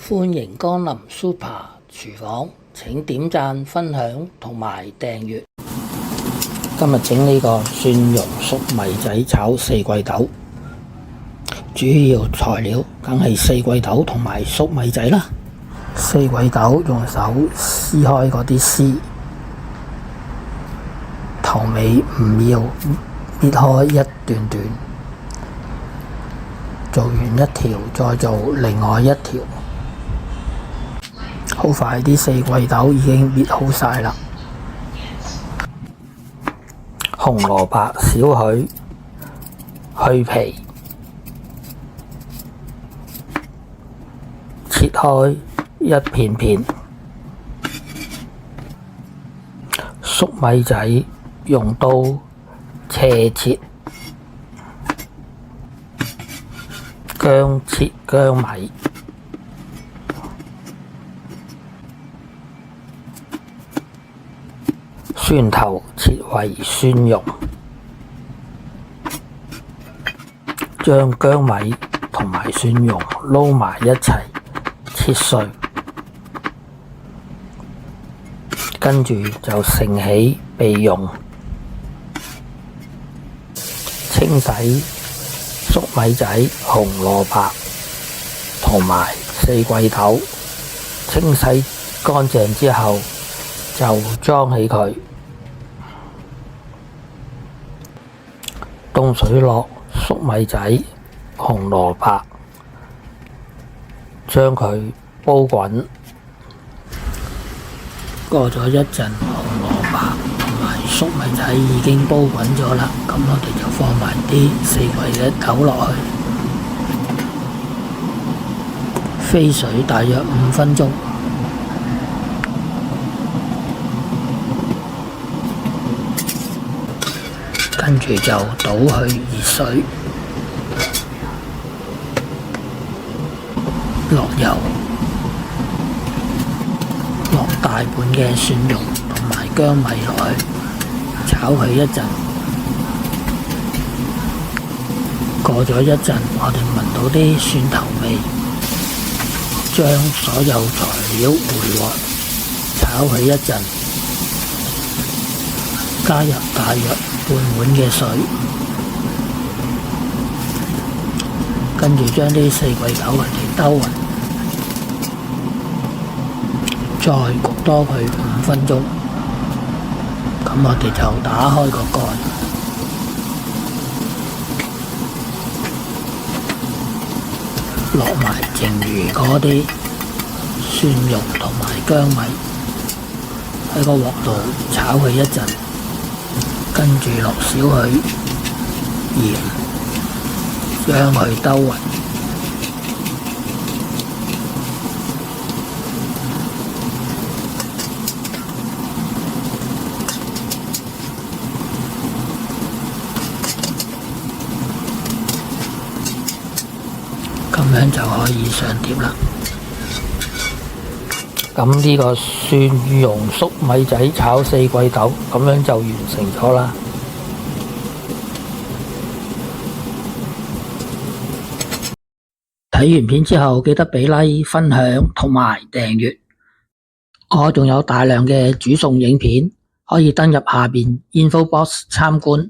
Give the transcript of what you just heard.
歡迎光臨 Super 廚房，請點讚、分享同埋訂閱。今日整呢個蒜蓉粟米仔炒四季豆，主要材料梗係四季豆同埋粟米仔啦。四季豆用手撕開嗰啲絲，頭尾唔要搣開一段段，做完一條再做另外一條。好快啲四季豆已經搣好晒啦。紅蘿蔔少許，去皮，切開一片片。粟米仔用刀斜切，薑切薑米。蒜頭切為蒜蓉，將薑米同埋蒜蓉撈埋一齊切碎，跟住就盛起備用。清洗粟米仔、紅蘿蔔同埋四季豆，清洗乾淨之後就裝起佢。凍水落粟米仔、紅蘿蔔，將佢煲滾。過咗一陣，紅蘿蔔同埋粟米仔已經煲滾咗啦，咁我哋就放埋啲四季豆落去，飛水大約5分鐘。跟住就倒去熱水，落油，落大半嘅蒜蓉同埋薑米落去，炒佢一陣。過咗一陣，我哋聞到啲蒜頭味，將所有材料回鑊，炒佢一陣，加入大約半碗嘅水，跟住將啲四季豆我哋兜勻，再焗多佢5分鐘。咁我哋就打開個蓋，落埋剩餘嗰啲蒜蓉同埋薑米喺個鑊度炒佢一陣。跟住落少許鹽，將佢兜勻。咁樣就可以上碟啦。咁呢個蒜蓉粟米仔炒四季豆咁樣就完成咗啦。睇完片之後記得俾 like、分享同埋訂閱。我仲有大量嘅煮餸影片，可以登入下邊 info box 參觀。